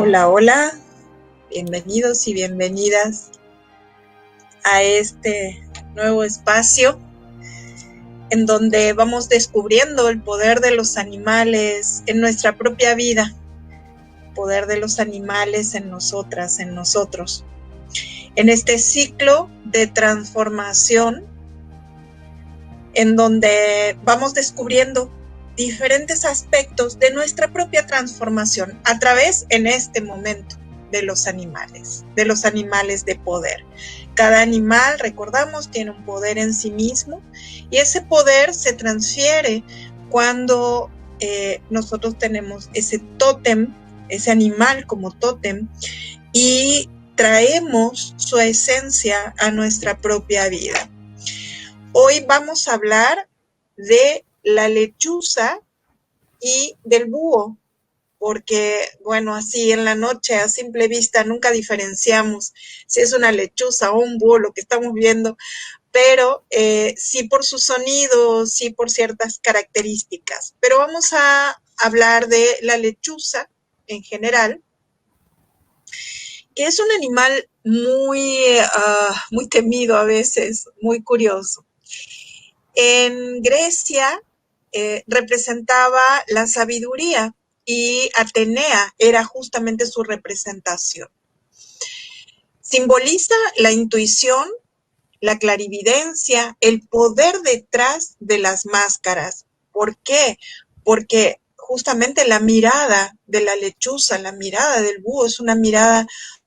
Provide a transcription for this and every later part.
Hola, hola, bienvenidos y bienvenidas a este nuevo espacio en donde vamos descubriendo el poder de los animales en nuestra propia vida, el poder de los animales en nosotras, en nosotros. En este ciclo de transformación en donde vamos descubriendo diferentes aspectos de nuestra propia transformación a través, en este momento, de los animales de poder. Cada animal, recordamos, tiene un poder en sí mismo y ese poder se transfiere cuando nosotros tenemos ese tótem, ese animal como tótem, y traemos su esencia a nuestra propia vida. Hoy vamos a hablar de la lechuza y del búho, porque, bueno, así en la noche, a simple vista, nunca diferenciamos si es una lechuza o un búho lo que estamos viendo, pero sí por su sonido, sí por ciertas características. Pero vamos a hablar de la lechuza en general, que es un animal muy temido a veces, muy curioso. En Grecia representaba la sabiduría y Atenea era justamente su representación. Simboliza la intuición, la clarividencia, el poder detrás de las máscaras. ¿Por qué? Porque justamente la mirada de la lechuza, la mirada del búho es una mirada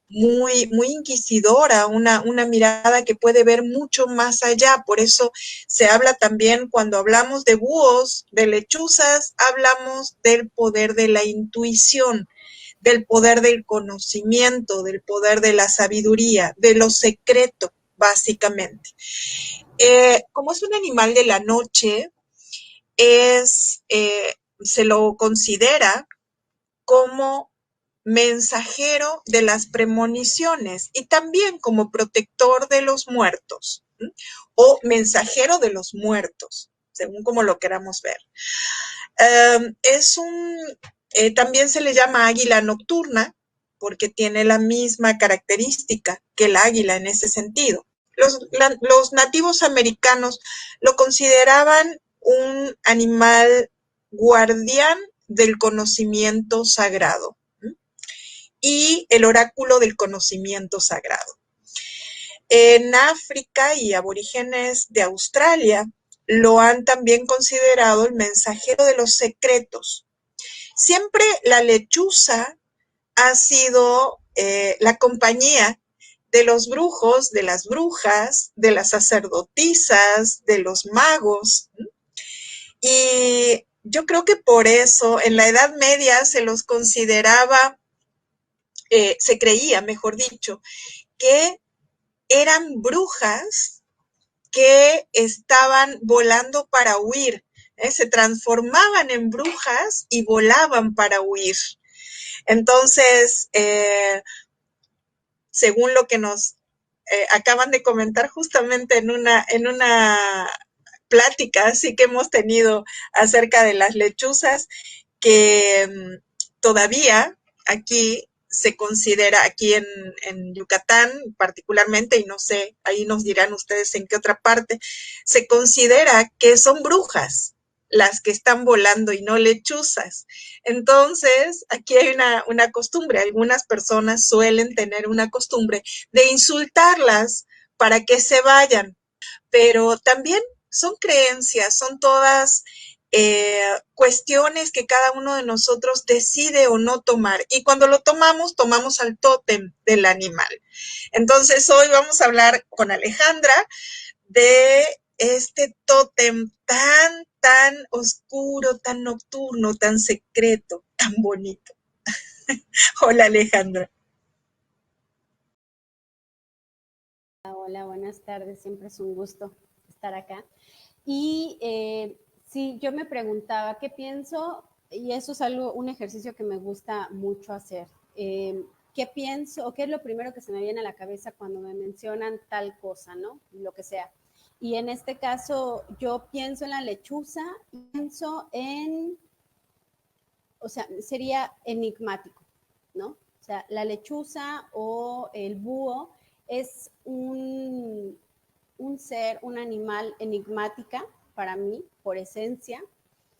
muy inquisidora, una mirada que puede ver mucho más allá. Por eso se habla también, cuando hablamos de búhos, de lechuzas, hablamos del poder de la intuición, del poder del conocimiento, del poder de la sabiduría, de lo secreto, básicamente. Como es un animal de la noche, se lo considera como mensajero de las premoniciones y también como protector de los muertos, ¿sí? O mensajero de los muertos, según como lo queramos ver. También se le llama águila nocturna porque tiene la misma característica que el águila en ese sentido. Los nativos americanos lo consideraban un animal guardián del conocimiento sagrado, ¿sí? Y el oráculo del conocimiento sagrado. En África y aborígenes de Australia lo han también considerado el mensajero de los secretos. Siempre la lechuza ha sido la compañía de los brujos, de las brujas, de las sacerdotisas, de los magos. Y yo creo que por eso en la Edad Media se los consideraba, se creía, mejor dicho, que eran brujas que estaban volando para huir, se transformaban en brujas y volaban para huir. Entonces, según lo que nos acaban de comentar justamente en una plática así que hemos tenido acerca de las lechuzas, que todavía aquí se considera, aquí en Yucatán particularmente, y no sé, ahí nos dirán ustedes en qué otra parte, se considera que son brujas las que están volando y no lechuzas. Entonces, aquí hay una costumbre, algunas personas suelen tener una costumbre de insultarlas para que se vayan, pero también son creencias, son todas cuestiones que cada uno de nosotros decide o no tomar. Y cuando lo tomamos, tomamos al tótem del animal. Entonces, hoy vamos a hablar con Alejandra de este tótem tan oscuro, tan nocturno, tan secreto, tan bonito. Hola, Alejandra. Hola, buenas tardes. Siempre es un gusto estar acá. Y sí, yo me preguntaba qué pienso, y eso es un ejercicio que me gusta mucho hacer. ¿Qué pienso o qué es lo primero que se me viene a la cabeza cuando me mencionan tal cosa, ¿no? Lo que sea. Y en este caso, yo pienso en la lechuza, pienso en, o sea, sería enigmático, ¿no? O sea, la lechuza o el búho es un ser, un animal enigmática para mí, por esencia.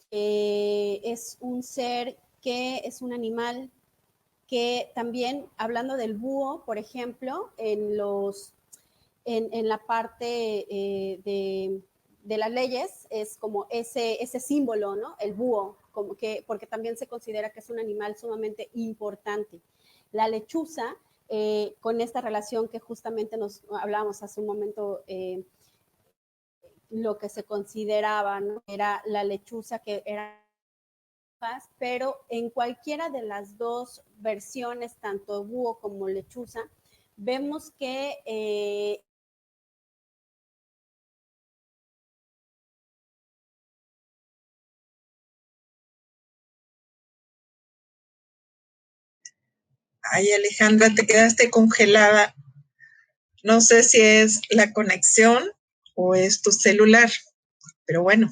Es un ser que es un animal que también, hablando del búho, por ejemplo, en la parte de las leyes, es como ese símbolo, ¿no? El búho, como que, porque también se considera que es un animal sumamente importante. La lechuza, con esta relación que justamente nos hablábamos hace un momento, lo que se consideraba, ¿no? Era la lechuza que era, pero en cualquiera de las dos versiones, tanto búho como lechuza, vemos que Ay, Alejandra, te quedaste congelada. No sé si es la conexión o es tu celular, pero bueno,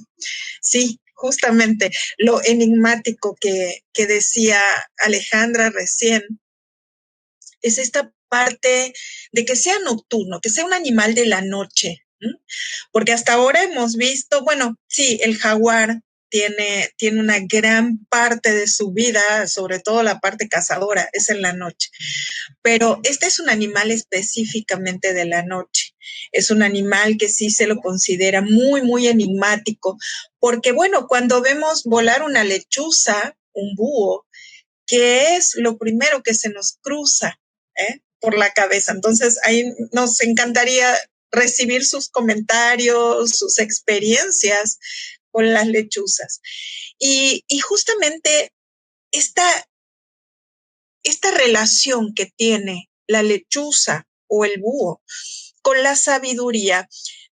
sí, justamente lo enigmático que decía Alejandra recién es esta parte de que sea nocturno, que sea un animal de la noche, ¿m? Porque hasta ahora hemos visto, bueno, sí, el jaguar tiene una gran parte de su vida, sobre todo la parte cazadora, es en la noche. Pero este es un animal específicamente de la noche. Es un animal que sí se lo considera muy, muy enigmático, porque bueno, cuando vemos volar una lechuza, un búho, ¿qué es lo primero que se nos cruza por la cabeza? Entonces, ahí nos encantaría recibir sus comentarios, sus experiencias con las lechuzas. Y justamente esta, esta relación que tiene la lechuza o el búho con la sabiduría,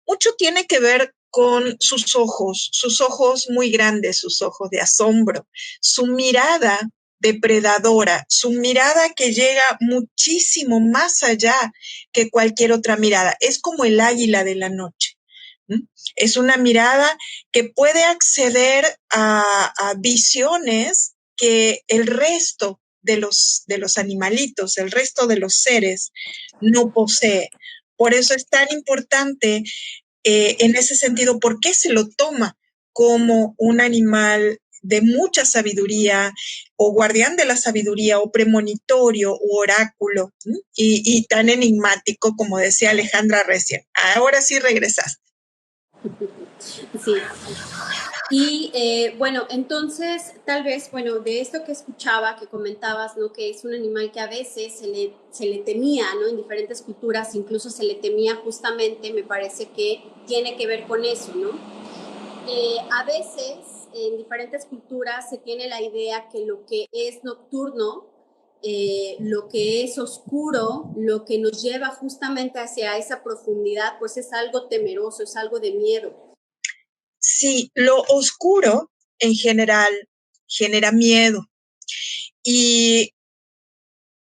mucho tiene que ver con sus ojos muy grandes, sus ojos de asombro, su mirada depredadora, su mirada que llega muchísimo más allá que cualquier otra mirada. Es como el águila de la noche. ¿Mm? Es una mirada que puede acceder a visiones que el resto de los animalitos, el resto de los seres no posee. Por eso es tan importante en ese sentido, ¿por qué se lo toma como un animal de mucha sabiduría o guardián de la sabiduría o premonitorio o oráculo y tan enigmático como decía Alejandra recién? Ahora sí regresaste. Sí. Y bueno, entonces tal vez, bueno, de esto que escuchaba, que comentabas, ¿no? Que es un animal que a veces se le temía, ¿no? En diferentes culturas incluso se le temía justamente, me parece que tiene que ver con eso, ¿no? A veces en diferentes culturas se tiene la idea que lo que es nocturno, lo que es oscuro, lo que nos lleva justamente hacia esa profundidad, pues es algo temeroso, es algo de miedo. Sí, lo oscuro en general genera miedo. Y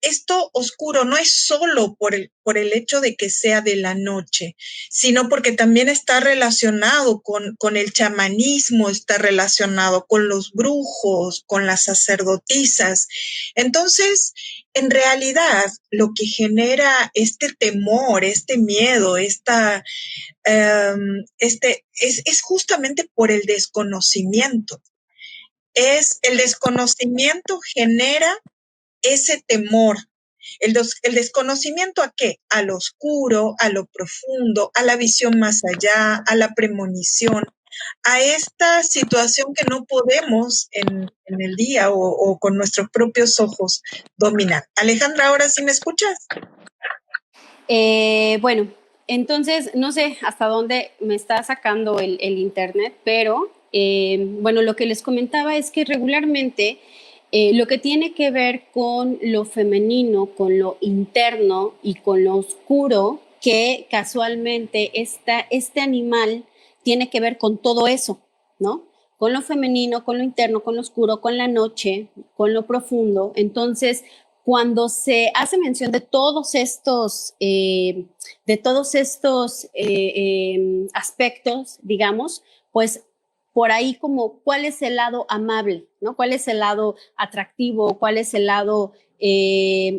esto oscuro no es solo por el hecho de que sea de la noche, sino porque también está relacionado con el chamanismo, está relacionado con los brujos, con las sacerdotisas. Entonces, en realidad, lo que genera este temor, este miedo, es justamente por el desconocimiento. El desconocimiento genera ese temor. El desconocimiento ¿a qué? A lo oscuro, a lo profundo, a la visión más allá, a la premonición, a esta situación que no podemos en el día o con nuestros propios ojos dominar. Alejandra, ¿ahora sí me escuchas? Bueno, entonces no sé hasta dónde me está sacando el internet, pero bueno, lo que les comentaba es que regularmente lo que tiene que ver con lo femenino, con lo interno y con lo oscuro, que casualmente este animal tiene que ver con todo eso, ¿no? Con lo femenino, con lo interno, con lo oscuro, con la noche, con lo profundo. Entonces, cuando se hace mención de todos estos aspectos, digamos, pues por ahí como cuál es el lado amable, ¿no? ¿Cuál es el lado atractivo? ¿Cuál es el lado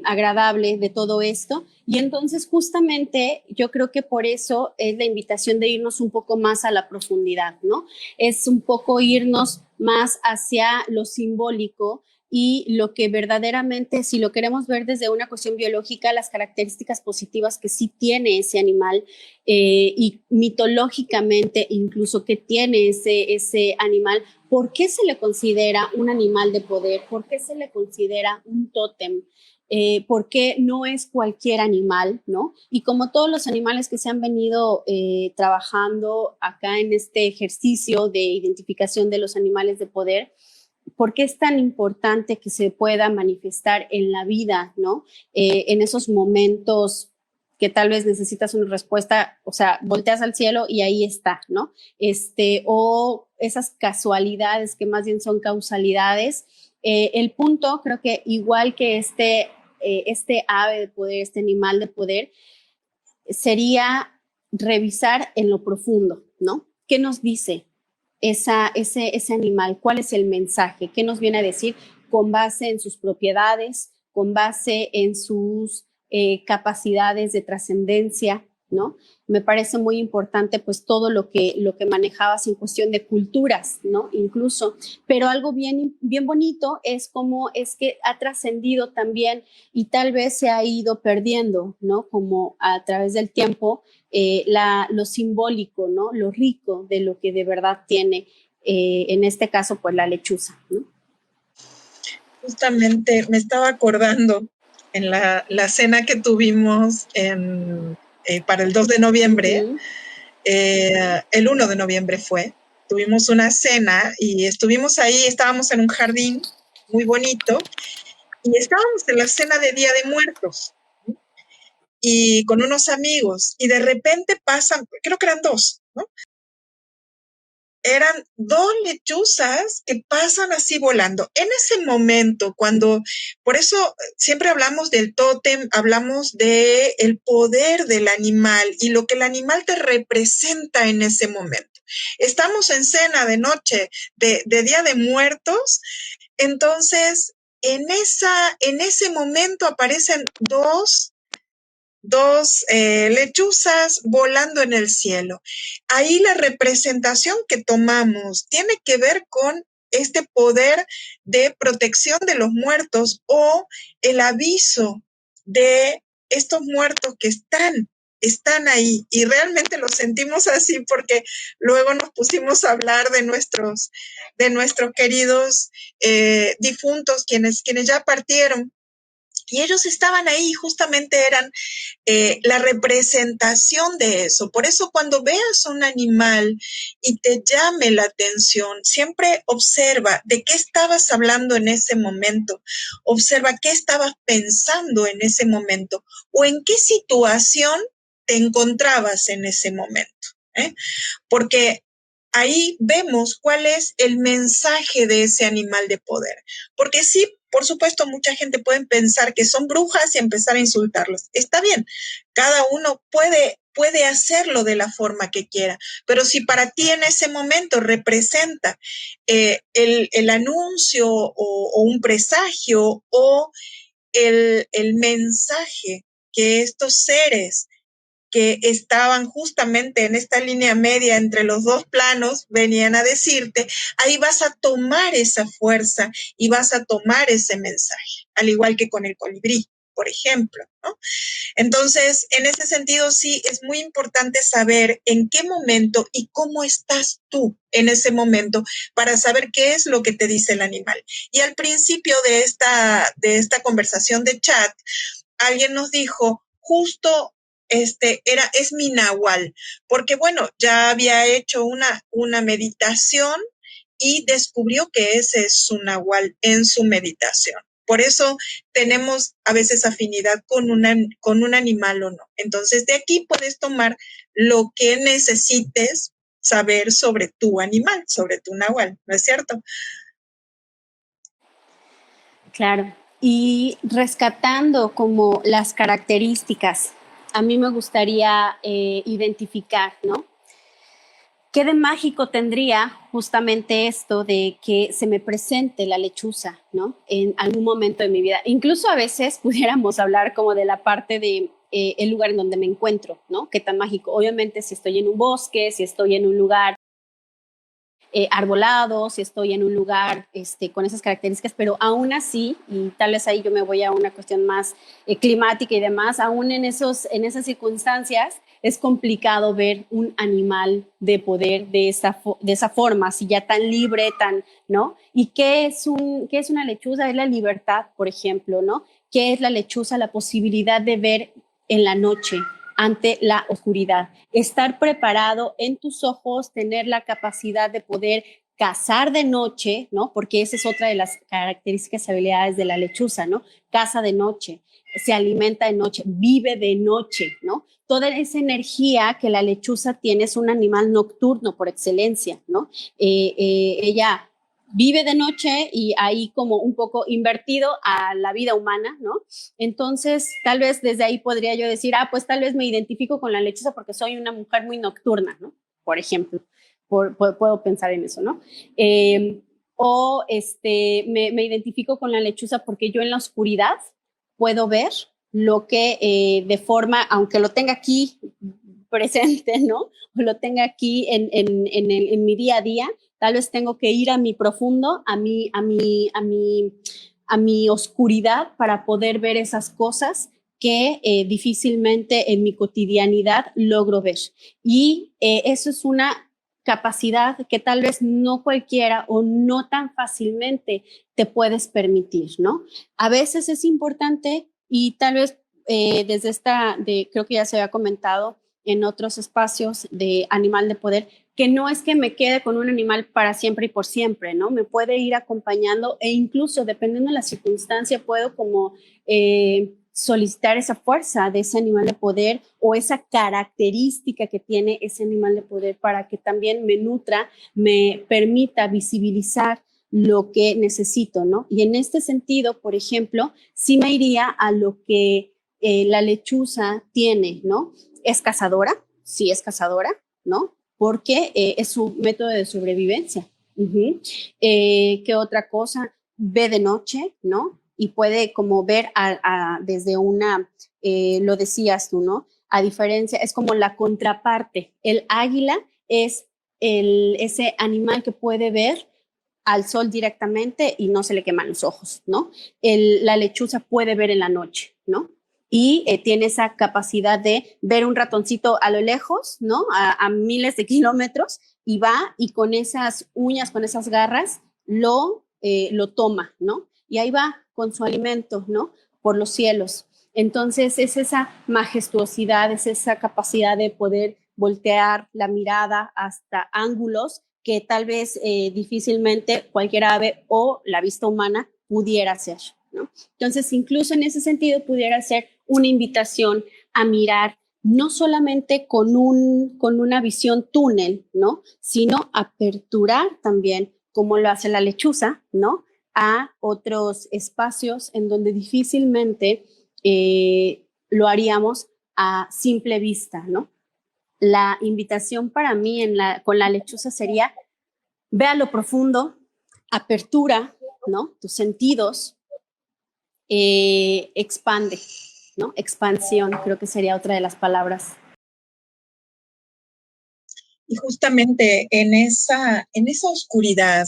agradable de todo esto? Y entonces justamente yo creo que por eso es la invitación de irnos un poco más a la profundidad, ¿no? Es un poco irnos más hacia lo simbólico y lo que verdaderamente, si lo queremos ver desde una cuestión biológica, las características positivas que sí tiene ese animal y mitológicamente incluso que tiene ese animal. ¿Por qué se le considera un animal de poder? ¿Por qué se le considera un tótem? Porque no es cualquier animal, ¿no? Y como todos los animales que se han venido trabajando acá en este ejercicio de identificación de los animales de poder, ¿por qué es tan importante que se pueda manifestar en la vida, ¿no? En esos momentos que tal vez necesitas una respuesta, o sea, volteas al cielo y ahí está, ¿no? O esas casualidades que más bien son causalidades. El punto, creo que igual que este ave de poder, este animal de poder, sería revisar en lo profundo, ¿no? ¿Qué nos dice ese animal? ¿Cuál es el mensaje? ¿Qué nos viene a decir con base en sus propiedades, con base en sus capacidades de trascendencia, ¿no? Me parece muy importante pues todo lo que manejabas en cuestión de culturas, ¿no? Incluso, pero algo bien bonito es cómo es que ha trascendido también y tal vez se ha ido perdiendo, ¿no? Como a través del tiempo, lo simbólico, ¿no? Lo rico de lo que de verdad tiene, en este caso, pues la lechuza, ¿no? Justamente me estaba acordando en la cena que tuvimos para el 2 de noviembre, el 1 de noviembre fue, tuvimos una cena y estuvimos ahí, estábamos en un jardín muy bonito y estábamos en la cena de Día de Muertos y con unos amigos y de repente pasan, creo que eran dos, ¿no? Eran dos lechuzas que pasan así volando. En ese momento, por eso siempre hablamos del tótem, hablamos de el poder del animal y lo que el animal te representa en ese momento. Estamos en cena de noche, de Día de Muertos, entonces en ese momento aparecen dos lechuzas volando en el cielo. Ahí la representación que tomamos tiene que ver con este poder de protección de los muertos o el aviso de estos muertos que están ahí y realmente lo sentimos así porque luego nos pusimos a hablar de nuestros queridos difuntos, quienes ya partieron. Y ellos estaban ahí, justamente eran la representación de eso. Por eso cuando veas un animal y te llame la atención, siempre observa de qué estabas hablando en ese momento, observa qué estabas pensando en ese momento o en qué situación te encontrabas en ese momento. Porque ahí vemos cuál es el mensaje de ese animal de poder. Porque sí, por supuesto, mucha gente puede pensar que son brujas y empezar a insultarlos. Está bien, cada uno puede hacerlo de la forma que quiera, pero si para ti en ese momento representa el anuncio o un presagio o el mensaje que estos seres que estaban justamente en esta línea media entre los dos planos, venían a decirte, ahí vas a tomar esa fuerza y vas a tomar ese mensaje, al igual que con el colibrí, por ejemplo, ¿no? Entonces, en ese sentido, sí, es muy importante saber en qué momento y cómo estás tú en ese momento para saber qué es lo que te dice el animal. Y al principio de esta conversación de chat, alguien nos dijo, justo es mi nahual, porque bueno, ya había hecho una meditación y descubrió que ese es su nahual en su meditación. Por eso tenemos a veces afinidad con un animal o no. Entonces, de aquí puedes tomar lo que necesites saber sobre tu animal, sobre tu nahual, ¿no es cierto? Claro. Y rescatando como las características, a mí me gustaría identificar, ¿no? ¿Qué de mágico tendría justamente esto de que se me presente la lechuza, ¿no? En algún momento de mi vida. Incluso a veces pudiéramos hablar como de la parte de el lugar en donde me encuentro, ¿no? Qué tan mágico. Obviamente, si estoy en un bosque, si estoy en un lugar arbolado, si estoy en un lugar con esas características, pero aún así, y tal vez ahí yo me voy a una cuestión más climática y demás, aún en esas circunstancias es complicado ver un animal de poder de esa forma, así ya tan libre, ¿no? ¿Y qué es una lechuza? Es la libertad, por ejemplo, ¿no? ¿Qué es la lechuza? La posibilidad de ver en la noche, ante la oscuridad. Estar preparado en tus ojos, tener la capacidad de poder cazar de noche, ¿no? Porque esa es otra de las características y habilidades de la lechuza, ¿no? Caza de noche, se alimenta de noche, vive de noche, ¿no? Toda esa energía que la lechuza tiene es un animal nocturno por excelencia, ¿no? Ella vive de noche y ahí como un poco invertido a la vida humana, ¿no? Entonces, tal vez desde ahí podría yo decir, pues tal vez me identifico con la lechuza porque soy una mujer muy nocturna, ¿no? Por ejemplo, puedo pensar en eso, ¿no? Me identifico con la lechuza porque yo en la oscuridad puedo ver lo que de forma, aunque lo tenga aquí presente, ¿no? O lo tenga aquí en mi día a día, tal vez tengo que ir a mi profundo, a mi oscuridad para poder ver esas cosas que difícilmente en mi cotidianidad logro ver. Y eso es una capacidad que tal vez no cualquiera o no tan fácilmente te puedes permitir, ¿no? A veces es importante y tal vez desde creo que ya se había comentado en otros espacios de animal de poder, que no es que me quede con un animal para siempre y por siempre, ¿no? Me puede ir acompañando e incluso dependiendo de la circunstancia puedo como solicitar esa fuerza de ese animal de poder o esa característica que tiene ese animal de poder para que también me nutra, me permita visibilizar lo que necesito, ¿no? Y en este sentido, por ejemplo, sí me iría a lo que la lechuza tiene, ¿no? Es cazadora, sí es cazadora, ¿no? Porque es su método de sobrevivencia. ¿Qué otra cosa? Ve de noche, ¿no? Y puede como ver desde lo decías tú, ¿no? A diferencia, es como la contraparte. El águila es ese animal que puede ver al sol directamente y no se le queman los ojos, ¿no? La lechuza puede ver en la noche, ¿no? Y tiene esa capacidad de ver un ratoncito a lo lejos, ¿no? A miles de kilómetros y va y con esas uñas, con esas garras, lo toma, ¿no? Y ahí va con su alimento, ¿no? Por los cielos. Entonces es esa majestuosidad, es esa capacidad de poder voltear la mirada hasta ángulos que tal vez difícilmente cualquier ave o la vista humana pudiera hacer, ¿no? Entonces, incluso en ese sentido, pudiera ser una invitación a mirar no solamente con una visión túnel, ¿no? Sino aperturar también, como lo hace la lechuza, ¿no? A otros espacios en donde difícilmente lo haríamos a simple vista, ¿no? La invitación para mí con la lechuza sería, ve a lo profundo, apertura, ¿no? Tus sentidos, expande, ¿no? Expansión, creo que sería otra de las palabras. Y justamente en esa oscuridad,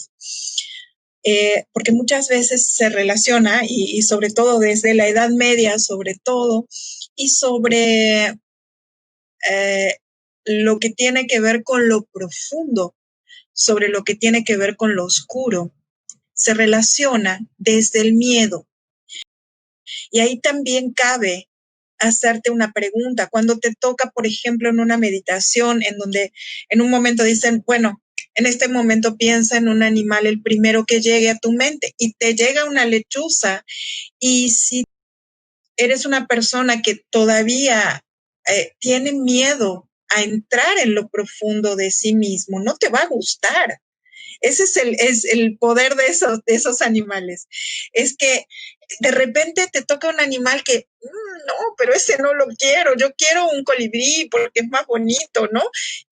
porque muchas veces se relaciona, y sobre todo desde la Edad Media, sobre todo, y sobre lo que tiene que ver con lo profundo, sobre lo que tiene que ver con lo oscuro, se relaciona desde el miedo. Y ahí también cabe hacerte una pregunta. Cuando te toca, por ejemplo, en una meditación en donde en un momento dicen, bueno, en este momento piensa en un animal, el primero que llegue a tu mente, y te llega una lechuza, y si eres una persona que todavía tiene miedo a entrar en lo profundo de sí mismo, no te va a gustar. Ese es el poder de esos animales. Es que de repente te toca un animal que, no, pero ese no lo quiero, yo quiero un colibrí porque es más bonito, ¿no?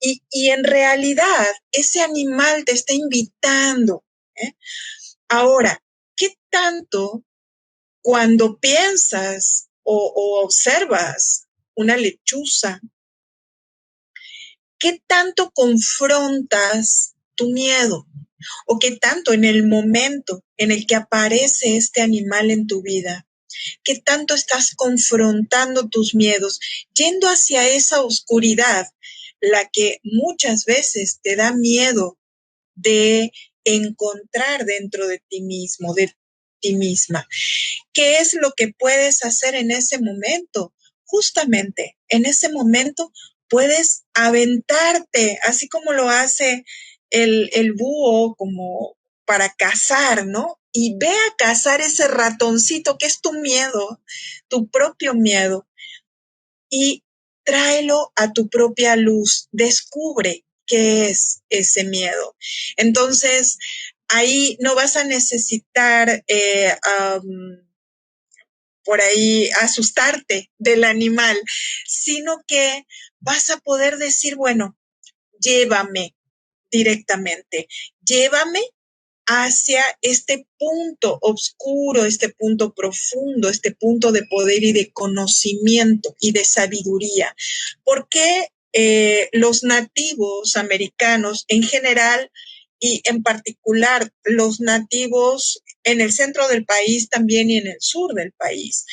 Y en realidad ese animal te está invitando, ¿eh? Ahora, ¿qué tanto cuando piensas o observas una lechuza, qué tanto confrontas tu miedo? ¿O qué tanto en el momento en el que aparece este animal en tu vida, qué tanto estás confrontando tus miedos, yendo hacia esa oscuridad, la que muchas veces te da miedo de encontrar dentro de ti mismo, de ti misma? ¿Qué es lo que puedes hacer en ese momento? Justamente en ese momento puedes aventarte, así como lo hace el búho, como para cazar, ¿no? Y ve a cazar ese ratoncito que es tu miedo, tu propio miedo, y tráelo a tu propia luz. Descubre qué es ese miedo. Entonces, ahí no vas a necesitar por ahí asustarte del animal, sino que vas a poder decir, bueno, llévame directamente, llévame hacia este punto oscuro, este punto profundo, este punto de poder y de conocimiento y de sabiduría. ¿Por qué los nativos americanos en general y en particular los nativos en el centro del país también y en el sur del país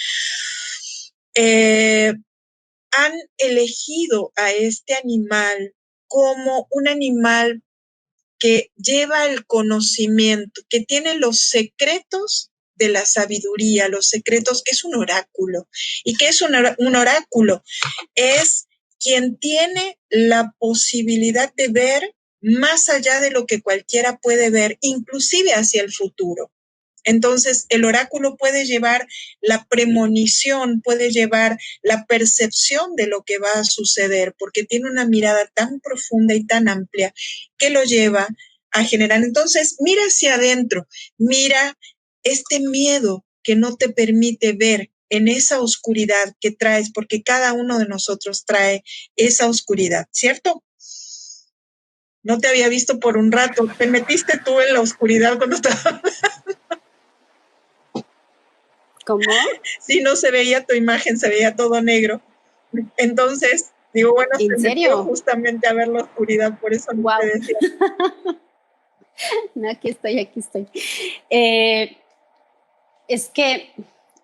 han elegido a este animal como un animal que lleva el conocimiento, que tiene los secretos de la sabiduría, los secretos, que es un oráculo? ¿Y qué es un oráculo? Es quien tiene la posibilidad de ver más allá de lo que cualquiera puede ver, inclusive hacia el futuro. Entonces, el oráculo puede llevar la premonición, puede llevar la percepción de lo que va a suceder, porque tiene una mirada tan profunda y tan amplia que lo lleva a generar. Entonces, mira hacia adentro, mira este miedo que no te permite ver en esa oscuridad que traes, porque cada uno de nosotros trae esa oscuridad, ¿cierto? No te había visto por un rato, te metiste tú en la oscuridad cuando estaba. ¿Cómo? Sí, no se veía tu imagen, se veía todo negro. Entonces, digo, bueno, ¿En se metió serio? justamente a ver la oscuridad, por eso no Wow. te decía. No, aquí estoy, aquí estoy. Es que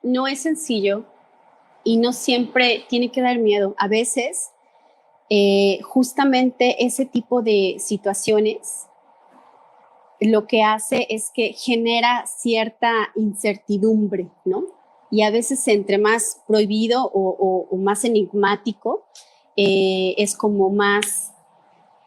no es sencillo y no siempre tiene que dar miedo. A veces, justamente ese tipo de situaciones lo que hace es que genera cierta incertidumbre, ¿no? Y a veces entre más prohibido o más enigmático, es como más,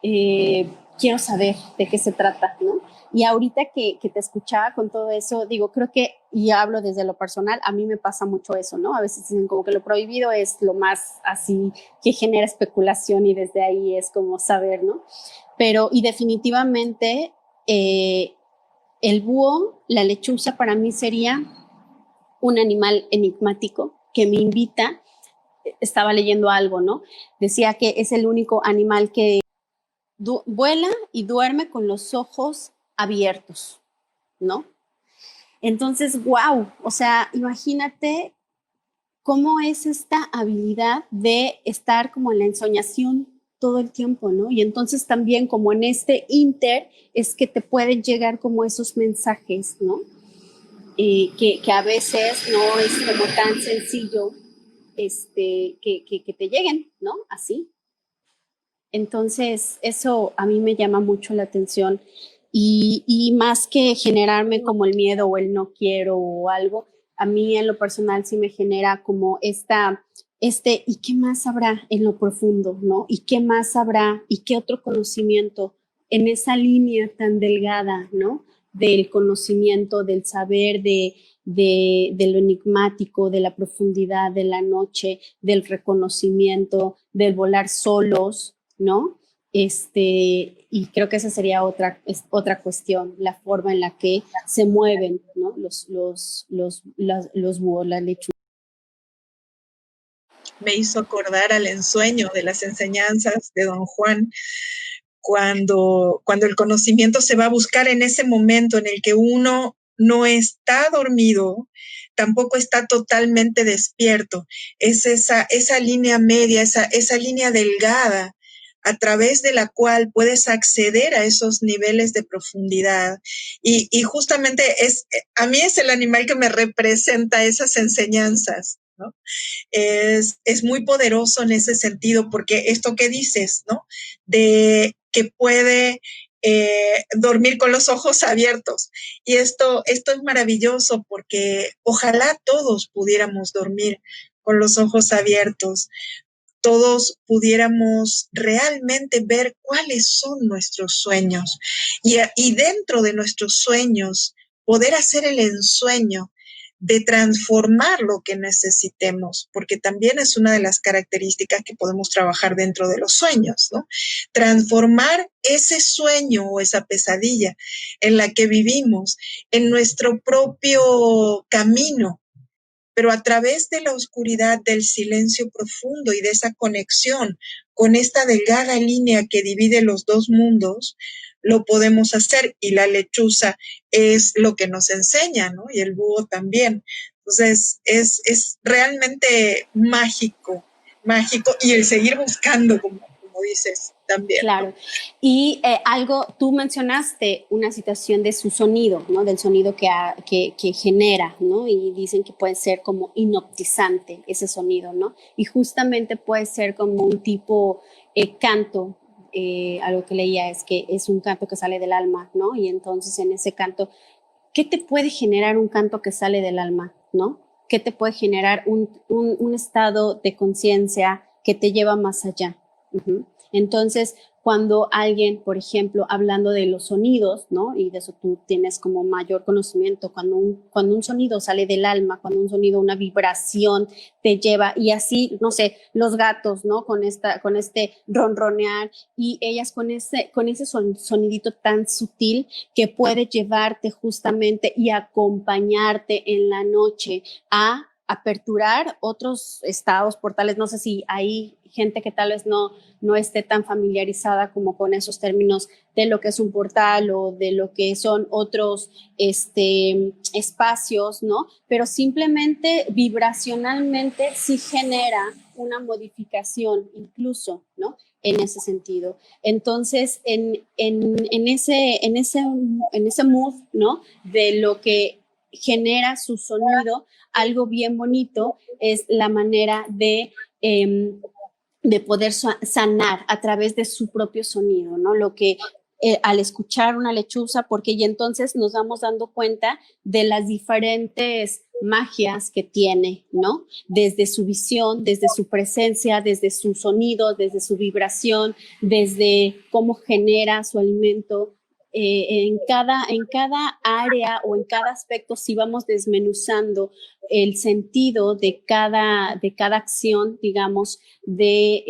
quiero saber de qué se trata, ¿no? Y ahorita que te escuchaba con todo eso, digo, creo que, y hablo desde lo personal, a mí me pasa mucho eso, ¿no? A veces dicen como que lo prohibido es lo más así que genera especulación y desde ahí es como saber, ¿no? Pero, y definitivamente, eh, el búho, la lechuza para mí sería un animal enigmático que me invita, estaba leyendo algo, ¿no? Decía que es el único animal que vuela y duerme con los ojos abiertos, ¿no? Entonces, wow, o sea, imagínate cómo es esta habilidad de estar como en la ensoñación todo el tiempo, ¿no? Y entonces también como en este inter es que te pueden llegar como esos mensajes, ¿no? Que a veces no es como tan sencillo que te lleguen, ¿no? Así. Entonces, eso a mí me llama mucho la atención y más que generarme como el miedo o el no quiero o algo, a mí en lo personal sí me genera como ¿y qué más habrá en lo profundo, no? ¿Y qué más habrá? ¿Y qué otro conocimiento en esa línea tan delgada, no? Del conocimiento, del saber, de lo enigmático, de la profundidad de la noche, del reconocimiento, del volar solos, ¿no? Y creo que esa sería otra cuestión, la forma en la que se mueven, ¿no? Los búhos, las lechugas. Me hizo acordar al ensueño de las enseñanzas de Don Juan, cuando el conocimiento se va a buscar en ese momento en el que uno no está dormido, tampoco está totalmente despierto. Es esa línea media, esa línea delgada a través de la cual puedes acceder a esos niveles de profundidad. Y justamente a mí es el animal que me representa esas enseñanzas, ¿no? Es muy poderoso en ese sentido, porque esto que dices, ¿no? De que puede dormir con los ojos abiertos. Y esto es maravilloso, porque ojalá todos pudiéramos dormir con los ojos abiertos, todos pudiéramos realmente ver cuáles son nuestros sueños y dentro de nuestros sueños poder hacer el ensueño de transformar lo que necesitemos, porque también es una de las características que podemos trabajar dentro de los sueños, ¿no? Transformar ese sueño o esa pesadilla en la que vivimos en nuestro propio camino, pero a través de la oscuridad, del silencio profundo y de esa conexión con esta delgada línea que divide los dos mundos, lo podemos hacer, y la lechuza es lo que nos enseña, ¿no? Y el búho también. Entonces, es realmente mágico, mágico, y el seguir buscando, como dices, también. Claro. Y tú mencionaste una situación de su sonido, ¿no? Del sonido que genera, ¿no? Y dicen que puede ser como hipnotizante ese sonido, ¿no? Y justamente puede ser como un tipo canto. Algo que leía es que es un canto que sale del alma, ¿no? Y entonces en ese canto, ¿qué te puede generar un canto que sale del alma, ¿no? ¿Qué te puede generar un estado de conciencia que te lleva más allá? Entonces, cuando alguien, por ejemplo, hablando de los sonidos, ¿no? Y de eso tú tienes como mayor conocimiento, cuando un sonido sale del alma, cuando un sonido, una vibración te lleva, y así, no sé, los gatos, ¿no? Con este ronronear, y ellas con ese sonidito tan sutil que puede llevarte justamente y acompañarte en la noche a aperturar otros estados, portales. No sé si hay gente que tal vez no esté tan familiarizada como con esos términos de lo que es un portal o de lo que son otros espacios, ¿no? Pero simplemente vibracionalmente sí genera una modificación incluso, ¿no? En ese sentido. Entonces, en ese mood, ¿no? De lo que genera su sonido, algo bien bonito es la manera de poder sanar a través de su propio sonido, ¿no? Lo que al escuchar una lechuza, porque y entonces nos vamos dando cuenta de las diferentes magias que tiene, ¿no? Desde su visión, desde su presencia, desde su sonido, desde su vibración, desde cómo genera su alimento. En cada área o en cada aspecto, si vamos desmenuzando el sentido de cada acción, digamos, de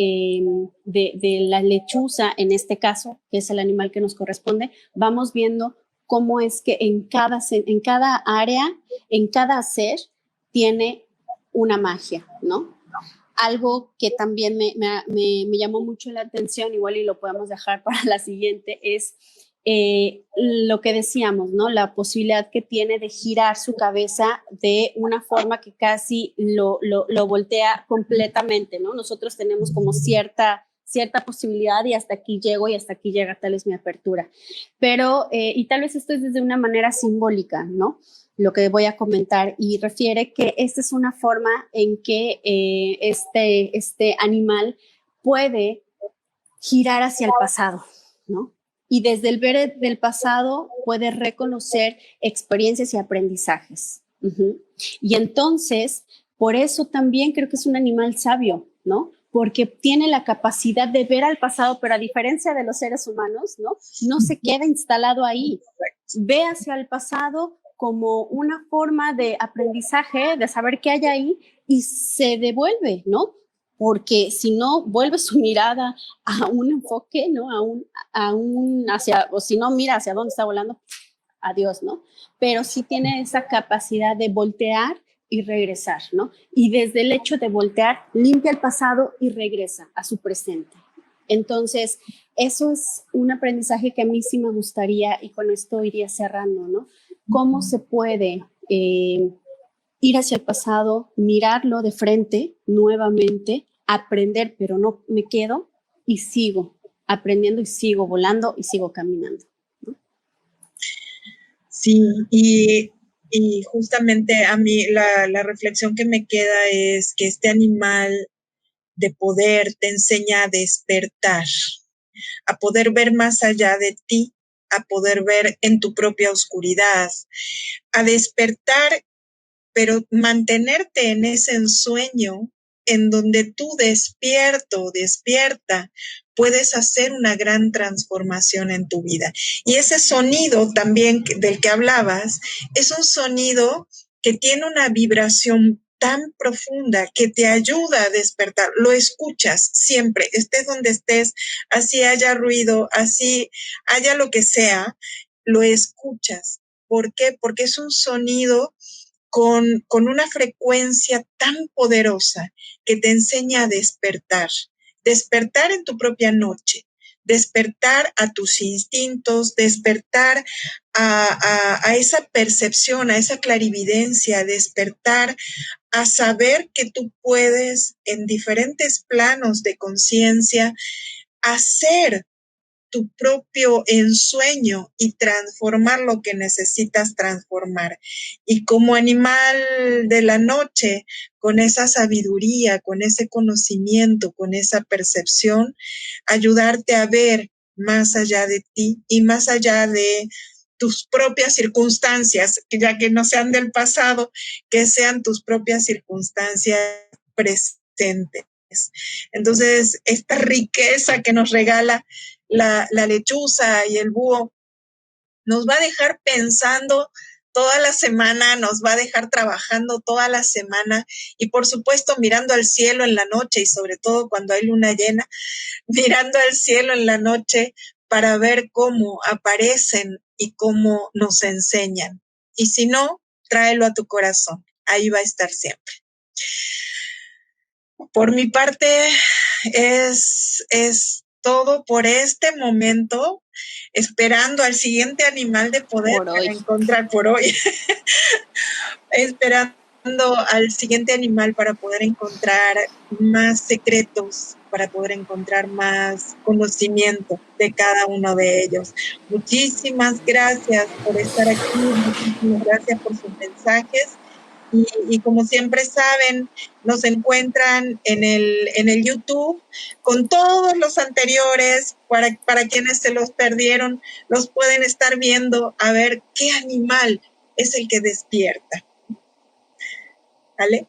la lechuza, en este caso, que es el animal que nos corresponde, vamos viendo cómo es que en cada área, en cada ser, tiene una magia, ¿no? Algo que también me llamó mucho la atención, igual y lo podemos dejar para la siguiente, es lo que decíamos, ¿no? La posibilidad que tiene de girar su cabeza de una forma que casi lo voltea completamente, ¿no? Nosotros tenemos como cierta posibilidad y hasta aquí llego y hasta aquí llega tal vez mi apertura. Pero, y tal vez esto es desde una manera simbólica, ¿no? Lo que voy a comentar, y refiere que esta es una forma en que este animal puede girar hacia el pasado, ¿no? Y desde el ver del pasado puede reconocer experiencias y aprendizajes. Y entonces, por eso también creo que es un animal sabio, ¿no? Porque tiene la capacidad de ver al pasado, pero a diferencia de los seres humanos, ¿no? No se queda instalado ahí. Ve hacia el pasado como una forma de aprendizaje, de saber qué hay ahí, y se devuelve, ¿no? porque si no, vuelve su mirada a un enfoque, ¿no? O si no mira hacia dónde está volando, adiós, ¿no? Pero sí tiene esa capacidad de voltear y regresar, ¿no? Y desde el hecho de voltear, limpia el pasado y regresa a su presente. Entonces, eso es un aprendizaje que a mí sí me gustaría, y con esto iría cerrando, ¿no? ¿Cómo se puede ir hacia el pasado, mirarlo de frente nuevamente, aprender, pero no me quedo y sigo aprendiendo y sigo volando y sigo caminando, ¿no? Sí, y justamente a mí la reflexión que me queda es que este animal de poder te enseña a despertar, a poder ver más allá de ti, a poder ver en tu propia oscuridad, a despertar, pero mantenerte en ese ensueño en donde tú despierta, puedes hacer una gran transformación en tu vida. Y ese sonido también del que hablabas, es un sonido que tiene una vibración tan profunda que te ayuda a despertar. Lo escuchas siempre, estés donde estés, así haya ruido, así haya lo que sea, lo escuchas. ¿Por qué? Porque es un sonido con una frecuencia tan poderosa que te enseña a despertar en tu propia noche, despertar a tus instintos, despertar a esa percepción, a esa clarividencia, despertar a saber que tú puedes en diferentes planos de conciencia hacer tu propio ensueño y transformar lo que necesitas transformar. Y como animal de la noche, con esa sabiduría, con ese conocimiento, con esa percepción, ayudarte a ver más allá de ti y más allá de tus propias circunstancias, ya que no sean del pasado, que sean tus propias circunstancias presentes. Entonces, esta riqueza que nos regala la lechuza y el búho nos va a dejar pensando toda la semana, nos va a dejar trabajando toda la semana y por supuesto mirando al cielo en la noche y sobre todo cuando hay luna llena, mirando al cielo en la noche para ver cómo aparecen y cómo nos enseñan. Y si no, tráelo a tu corazón, ahí va a estar siempre. Por mi parte es todo por este momento, esperando al siguiente animal de poder para encontrar por hoy, esperando al siguiente animal para poder encontrar más secretos, para poder encontrar más conocimiento de cada uno de ellos. Muchísimas gracias por estar aquí, muchísimas gracias por sus mensajes. Y como siempre saben, nos encuentran en el YouTube con todos los anteriores, para quienes se los perdieron, los pueden estar viendo a ver qué animal es el que despierta. ¿Vale?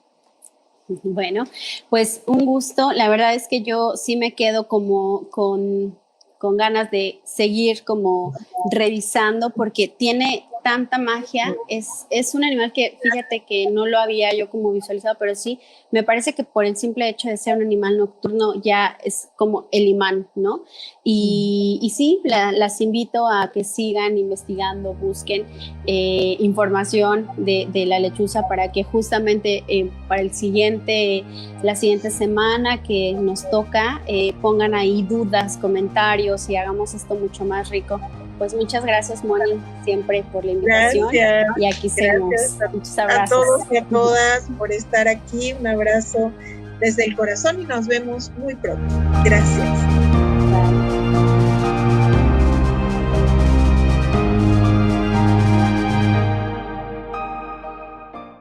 Bueno, pues un gusto. La verdad es que yo sí me quedo como con ganas de seguir como revisando porque tiene tanta magia, es un animal que fíjate que no lo había yo como visualizado, pero sí, me parece que por el simple hecho de ser un animal nocturno ya es como el imán, ¿no? Y sí, las invito a que sigan investigando, busquen información de la lechuza para que justamente para la siguiente semana que nos toca, pongan ahí dudas, comentarios y hagamos esto mucho más rico. Pues muchas gracias, Moni, siempre por la invitación. Gracias. Y aquí seguimos. Muchos abrazos. A todos y a todas por estar aquí. Un abrazo desde el corazón y nos vemos muy pronto. Gracias.